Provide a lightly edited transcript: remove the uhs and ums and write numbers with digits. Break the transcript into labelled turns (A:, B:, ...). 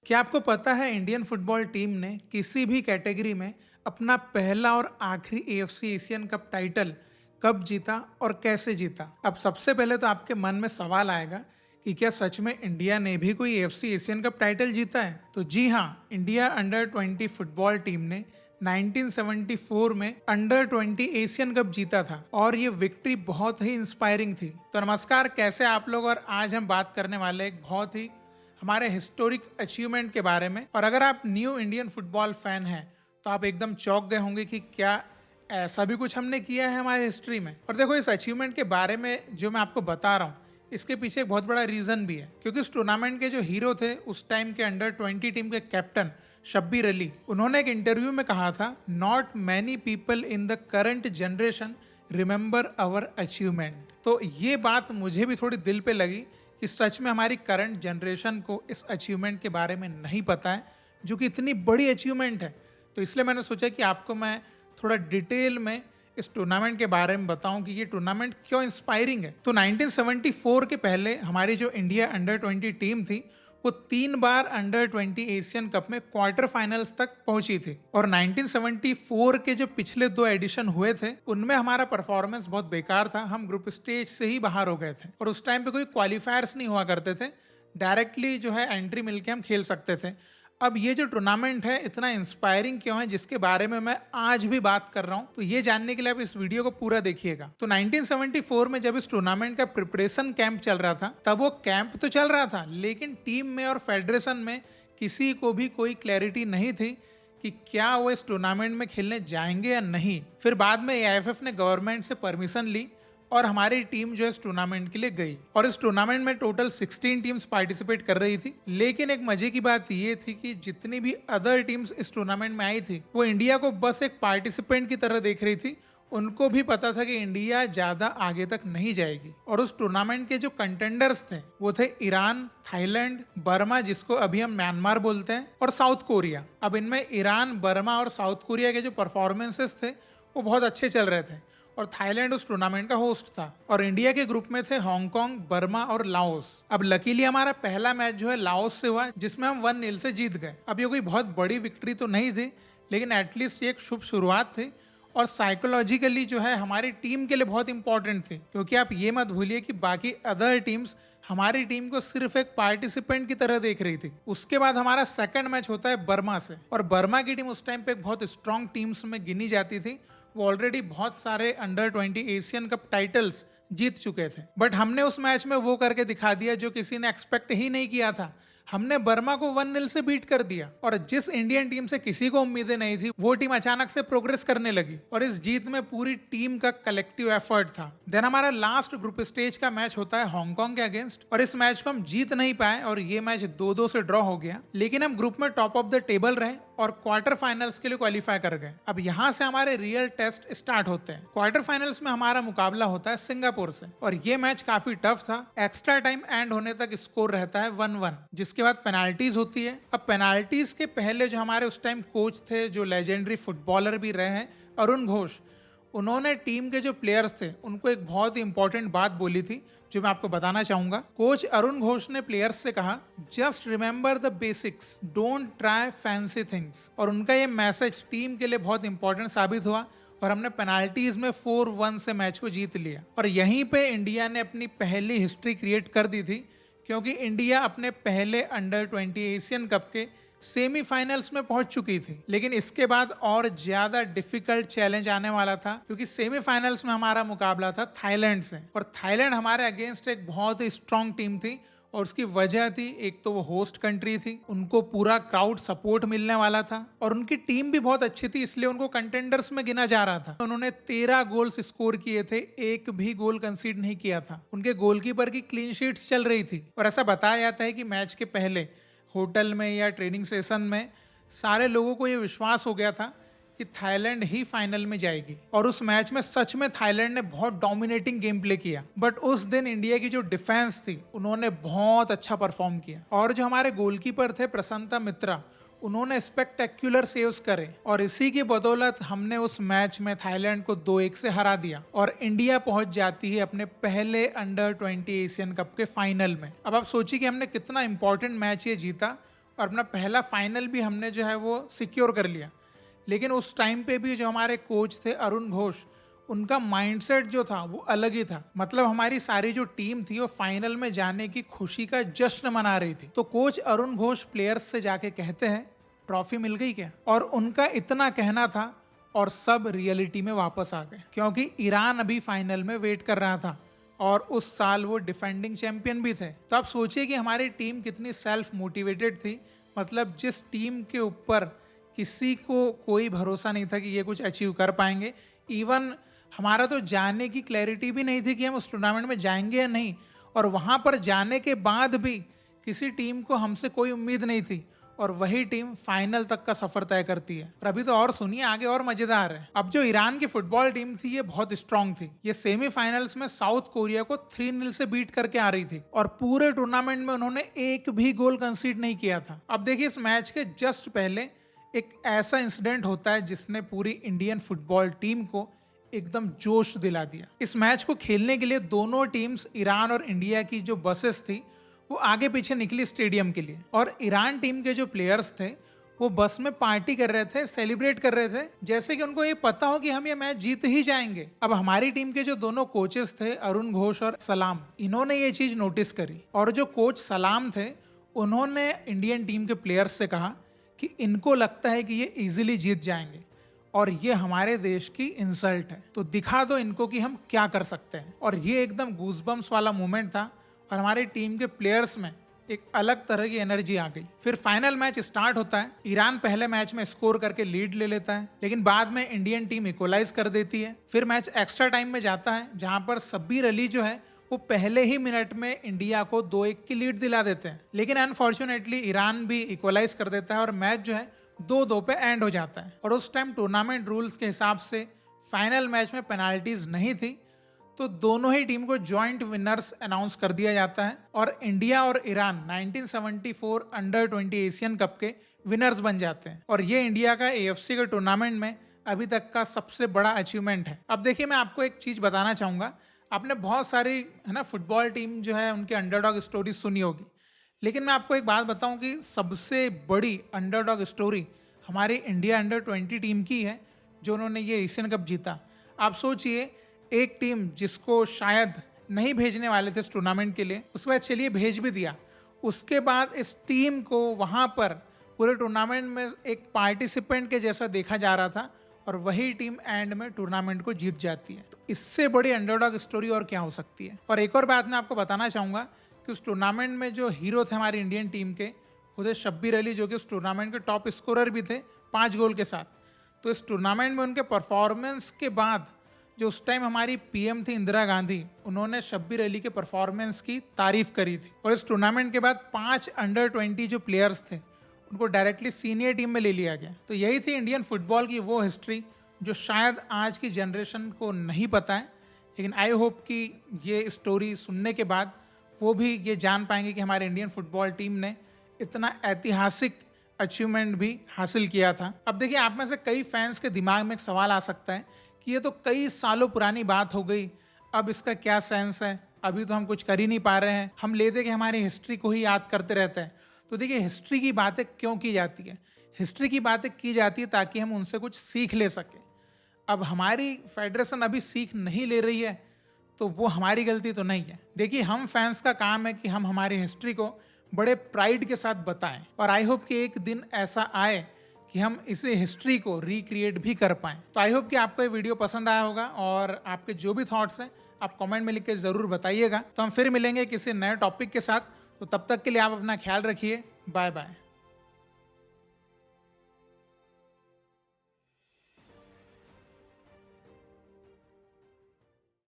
A: क्या आपको पता है इंडियन फुटबॉल टीम ने किसी भी कैटेगरी में अपना पहला और आखिरी एएफसी एशियन कप टाइटल कब जीता और कैसे जीता? अब सबसे पहले तो आपके मन में सवाल आएगा कि क्या सच में इंडिया ने भी कोई एएफसी एशियन कप टाइटल जीता है? तो जी हाँ, इंडिया अंडर 20 फुटबॉल टीम ने 1974 में अंडर 20 एशियन कप जीता था और ये विक्ट्री बहुत ही इंस्पायरिंग थी। तो नमस्कार, कैसे आप लोग? और आज हम बात करने वाले एक बहुत ही हमारे हिस्टोरिक अचीवमेंट के बारे में। और अगर आप न्यू इंडियन फुटबॉल फैन हैं तो आप एकदम चौंक गए होंगे कि क्या ऐसा भी कुछ हमने किया है हमारी हिस्ट्री में। और देखो, इस अचीवमेंट के बारे में जो मैं आपको बता रहा हूँ, इसके पीछे एक बहुत बड़ा रीजन भी है, क्योंकि उस टूर्नामेंट के जो हीरो थे उस टाइम के अंडर 20 टीम के कैप्टन शब्बीर अली, उन्होंने एक इंटरव्यू में कहा था, not many people in the current generation remember our achievement. तो ये बात मुझे भी थोड़ी दिल पे लगी कि सच में हमारी करंट जनरेशन को इस अचीवमेंट के बारे में नहीं पता है, जो कि इतनी बड़ी अचीवमेंट है। तो इसलिए मैंने सोचा कि आपको मैं थोड़ा डिटेल में इस टूर्नामेंट के बारे में बताऊं कि ये टूर्नामेंट क्यों इंस्पायरिंग है। तो 1974 के पहले हमारी जो इंडिया अंडर 20 टीम थी वो 3 बार अंडर 20 एशियन कप में क्वार्टर फाइनल्स तक पहुंची थी। और 1974 के जो पिछले 2 एडिशन हुए थे उनमें हमारा परफॉर्मेंस बहुत बेकार था। हम ग्रुप स्टेज से ही बाहर हो गए थे और उस टाइम पे कोई क्वालिफायर्स नहीं हुआ करते थे, डायरेक्टली जो है एंट्री मिलके हम खेल सकते थे। अब ये जो टूर्नामेंट है इतना इंस्पायरिंग क्यों है, जिसके बारे में मैं आज भी बात कर रहा हूँ, तो ये जानने के लिए आप इस वीडियो को पूरा देखिएगा। तो 1974 में जब इस टूर्नामेंट का प्रिपरेशन कैंप चल रहा था, तब वो कैंप तो चल रहा था लेकिन टीम में और फेडरेशन में किसी को भी कोई क्लैरिटी नहीं थी कि क्या वो इस टूर्नामेंट में खेलने जाएंगे या नहीं। फिर बाद में एआईएफएफ ने गवर्नमेंट से परमिशन ली और हमारी टीम जो है इस टूर्नामेंट के लिए गई। और इस टूर्नामेंट में टोटल 16 टीम्स पार्टिसिपेट कर रही थी। लेकिन एक मजे की बात ये थी कि जितनी भी अदर टीम्स इस टूर्नामेंट में आई थी वो इंडिया को बस एक पार्टिसिपेंट की तरह देख रही थी। उनको भी पता था कि इंडिया ज्यादा आगे तक नहीं जाएगी। और उस टूर्नामेंट के जो कंटेंडर्स थे वो थे ईरान, थाईलैंड, बर्मा, जिसको अभी हम म्यांमार बोलते हैं, और साउथ कोरिया। अब इनमें ईरान, बर्मा और साउथ कोरिया के जो परफॉर्मेंसेस थे वो बहुत अच्छे चल रहे थे और थाईलैंड उस टूर्नामेंट का होस्ट था। और इंडिया के ग्रुप में थे हांगकांग, बर्मा और लाओस। अब लकीली हमारा पहला मैच जो है लाओस से हुआ, जिसमें हम 1-0 से जीत गए। अब ये कोई बहुत बड़ी विक्ट्री तो नहीं थी, लेकिन एटलीस्ट ये एक शुभ शुरुआत थी और साइकोलॉजिकली जो है हमारी टीम के लिए बहुत इंपॉर्टेंट थी। क्योंकि आप ये मत भूलिए कि बाकी अदर टीम्स हमारी टीम को सिर्फ एक पार्टिसिपेंट की तरह देख रही थी। उसके बाद हमारा सेकंड मैच होता है बर्मा से, और बर्मा की टीम उस टाइम पे एक बहुत स्ट्रांग टीम्स में गिनी जाती थी। वो ऑलरेडी बहुत सारे अंडर 20 एशियन कप टाइटल्स जीत चुके थे। बट हमने उस मैच में वो करके दिखा दिया जो किसी ने एक्सपेक्ट ही नहीं किया था। हमने बर्मा को 1-0 से बीट कर दिया और जिस इंडियन टीम से किसी को उम्मीदें नहीं थी वो टीम अचानक से प्रोग्रेस करने लगी। और इस जीत में पूरी टीम का कलेक्टिव एफर्ट था। देन हमारा लास्ट ग्रुप स्टेज का मैच होता है हांगकांग के अगेंस्ट, और इस मैच को हम जीत नहीं पाए और ये मैच 2-2 से ड्रॉ हो गया। लेकिन हम ग्रुप में टॉप ऑफ द टेबल रहे और क्वार्टर फाइनल्स के लिए क्वालिफाई कर गए। अब यहाँ से हमारे रियल टेस्ट स्टार्ट होते हैं। क्वार्टर फाइनल्स में हमारा मुकाबला होता है सिंगापुर से, और ये मैच काफी टफ था। एक्स्ट्रा टाइम एंड होने तक स्कोर रहता है 1-1, जिसके बाद पेनाल्टीज होती है। अब पेनाल्टीज के पहले जो हमारे उस टाइम कोच थे, जो लेजेंडरी फुटबॉलर भी रहे हैं, अरुण घोष, उन्होंने टीम के जो प्लेयर्स थे उनको एक बहुत ही इंपॉर्टेंट बात बोली थी जो मैं आपको बताना चाहूंगा। कोच अरुण घोष ने प्लेयर्स से कहा, just remember the basics, don't try fancy things. और उनका ये मैसेज टीम के लिए बहुत इंपॉर्टेंट साबित हुआ और हमने पेनाल्टीज में 4-1 से मैच को जीत लिया। और यहीं पे इंडिया ने अपनी पहली हिस्ट्री क्रिएट कर दी थी, क्योंकि इंडिया अपने पहले अंडर 20 एशियन कप के सेमीफाइनल्स में पहुंच चुकी थी। लेकिन इसके बाद और ज्यादा डिफिकल्ट चैलेंज आने वाला था, क्योंकि सेमीफाइनल्स में हमारा मुकाबला था थाईलैंड से, और थाईलैंड हमारे अगेंस्ट एक बहुत ही स्ट्रांग टीम थी। और उसकी वजह थी, एक तो वो होस्ट कंट्री थी, उनको पूरा क्राउड सपोर्ट मिलने वाला था, और उनकी टीम भी बहुत अच्छी थी, इसलिए उनको कंटेंडर्स में गिना जा रहा था। उन्होंने 13 गोल्स स्कोर किए थे, एक भी गोल कंसीड नहीं किया था। उनके गोलकीपर की क्लीन शीट्स चल रही थी। और ऐसा बताया जाता है कि मैच के पहले होटल में या ट्रेनिंग सेशन में सारे लोगों को ये विश्वास हो गया था कि थाईलैंड ही फाइनल में जाएगी। और उस मैच में सच में थाईलैंड ने बहुत डोमिनेटिंग गेम प्ले किया। बट उस दिन इंडिया की जो डिफेंस थी उन्होंने बहुत अच्छा परफॉर्म किया, और जो हमारे गोलकीपर थे प्रसन्नता मित्रा, उन्होंने स्पेक्टेक्युलर सेव्स करे, और इसी की बदौलत हमने उस मैच में थाईलैंड को 2-1 से हरा दिया और इंडिया पहुंच जाती है अपने पहले अंडर 20 एशियन कप के फाइनल में। अब आप सोचिए कि हमने कितना इंपॉर्टेंट मैच ये जीता और अपना पहला फाइनल भी हमने जो है वो सिक्योर कर लिया। लेकिन उस टाइम पे भी जो हमारे कोच थे अरुण घोष, उनका माइंडसेट जो था वो अलग ही था। मतलब हमारी सारी जो टीम थी वो फाइनल में जाने की खुशी का जश्न मना रही थी। तो कोच अरुण घोष प्लेयर्स से जाके कहते हैं ट्रॉफी मिल गई क्या, और उनका इतना कहना था और सब रियलिटी में वापस आ गए, क्योंकि ईरान अभी फाइनल में वेट कर रहा था और उस साल वो डिफेंडिंग चैंपियन भी थे। तो आप सोचिए कि हमारी टीम कितनी सेल्फ मोटिवेटेड थी। मतलब जिस टीम के ऊपर किसी को कोई भरोसा नहीं था कि ये कुछ अचीव कर पाएंगे। इवन हमारा तो जाने की क्लैरिटी भी नहीं थी कि हम उस टूर्नामेंट में जाएंगे या नहीं, और वहाँ पर जाने के बाद भी किसी टीम को हमसे कोई उम्मीद नहीं थी, और वही टीम फाइनल तक का सफर तय करती है। और अभी तो और सुनिए, आगे और मजेदार है। अब जो ईरान की फुटबॉल टीम थी ये बहुत स्ट्रांग थी। ये सेमीफाइनल्स में साउथ कोरिया को 3-0 से बीट करके आ रही थी, और पूरे टूर्नामेंट में उन्होंने एक भी गोल कंसीड नहीं किया था। अब देखिए, इस मैच के जस्ट पहले एक ऐसा इंसिडेंट होता है जिसने पूरी इंडियन फुटबॉल टीम को एकदम जोश दिला दिया। इस मैच को खेलने के लिए दोनों टीम्स, ईरान और इंडिया की जो बसेस थी वो आगे पीछे निकली स्टेडियम के लिए, और ईरान टीम के जो प्लेयर्स थे वो बस में पार्टी कर रहे थे, सेलिब्रेट कर रहे थे, जैसे कि उनको ये पता हो कि हम ये मैच जीत ही जाएंगे। अब हमारी टीम के जो दोनों कोचेस थे, अरुण घोष और सलाम, इन्होंने ये चीज नोटिस करी, और जो कोच सलाम थे उन्होंने इंडियन टीम के प्लेयर्स से कहा कि इनको लगता है कि ये इजीली जीत जाएंगे और ये हमारे देश की इंसल्ट है, तो दिखा दो इनको कि हम क्या कर सकते हैं। और ये एकदम गूजबम्स वाला मोमेंट था, और हमारी टीम के प्लेयर्स में एक अलग तरह की एनर्जी आ गई। फिर फाइनल मैच स्टार्ट होता है। ईरान पहले मैच में स्कोर करके लीड ले लेता है, लेकिन बाद में इंडियन टीम इक्वलाइज कर देती है। फिर मैच एक्स्ट्रा टाइम में जाता है, जहां पर शब्बीर अली जो है वो पहले ही मिनट में इंडिया को 2-1 की लीड दिला देते हैं। लेकिन अनफॉर्चुनेटली ईरान भी इक्वलाइज कर देता है और मैच जो है 2-2 पे एंड हो जाता है। और उस टाइम टूर्नामेंट रूल्स के हिसाब से फाइनल मैच में पेनाल्टीज नहीं थी, तो दोनों ही टीम को जॉइंट विनर्स अनाउंस कर दिया जाता है, और इंडिया और ईरान 1974 अंडर-20 एशियन कप के विनर्स बन जाते हैं। और ये इंडिया का एएफसी के टूर्नामेंट में अभी तक का सबसे बड़ा अचीवमेंट है। अब देखिए, मैं आपको एक चीज बताना चाहूंगा। आपने बहुत सारी है ना फुटबॉल टीम जो है उनके अंडरडॉग स्टोरी सुनी होगी, लेकिन मैं आपको एक बात बताऊं कि सबसे बड़ी अंडरडॉग स्टोरी हमारी इंडिया अंडर-20 टीम की है, जो उन्होंने ये एशियन कप जीता। आप सोचिए, एक टीम जिसको शायद नहीं भेजने वाले थे इस टूर्नामेंट के लिए, उसके बाद चलिए भेज भी दिया। उसके बाद इस टीम को वहाँ पर पूरे टूर्नामेंट में एक पार्टिसिपेंट के जैसा देखा जा रहा था, और वही टीम एंड में टूर्नामेंट को जीत जाती है। तो इससे बड़ी अंडरडॉग स्टोरी और क्या हो सकती है। और एक और बात मैं आपको बताना चाहूँगा कि उस टूर्नामेंट में जो हीरो थे हमारी इंडियन टीम के, वो थे शब्बीर अली, जो कि उस टूर्नामेंट के टॉप स्कोरर भी थे 5 गोल के साथ। तो इस टूर्नामेंट में उनके परफॉर्मेंस के बाद जो उस टाइम हमारी पीएम थी इंदिरा गांधी, उन्होंने शब्बीर अली के परफॉर्मेंस की तारीफ करी थी। और इस टूर्नामेंट के बाद 5 अंडर-20 जो प्लेयर्स थे उनको डायरेक्टली सीनियर टीम में ले लिया गया। तो यही थी इंडियन फुटबॉल की वो हिस्ट्री जो शायद आज की जनरेशन को नहीं पता है, लेकिन आई होप कि ये स्टोरी सुनने के बाद वो भी ये जान पाएंगे कि हमारे इंडियन फुटबॉल टीम ने इतना ऐतिहासिक अचीवमेंट भी हासिल किया था। अब देखिए, आप में से कई फैंस के दिमाग में एक सवाल आ सकता है कि ये तो कई सालों पुरानी बात हो गई, अब इसका क्या सेंस है, अभी तो हम कुछ कर ही नहीं पा रहे हैं, हम लेते कि हमारी हिस्ट्री को ही याद करते रहते हैं। तो देखिए, हिस्ट्री की बातें क्यों की जाती है? हिस्ट्री की बातें की जाती है ताकि हम उनसे कुछ सीख ले सकें। अब हमारी फेडरेशन अभी सीख नहीं ले रही है, तो वो हमारी गलती तो नहीं है। देखिए, हम फैंस का काम है कि हम हमारी हिस्ट्री को बड़े प्राइड के साथ बताएं, और आई होप कि एक दिन ऐसा आए कि हम इसे हिस्ट्री को रिक्रिएट भी कर पाएं। तो आई होप कि आपको ये वीडियो पसंद आया होगा, और आपके जो भी थॉट्स हैं आप कमेंट में लिख के ज़रूर बताइएगा। तो हम फिर मिलेंगे किसी नए टॉपिक के साथ। तो तब तक के लिए आप अपना ख्याल रखिए। Bye bye.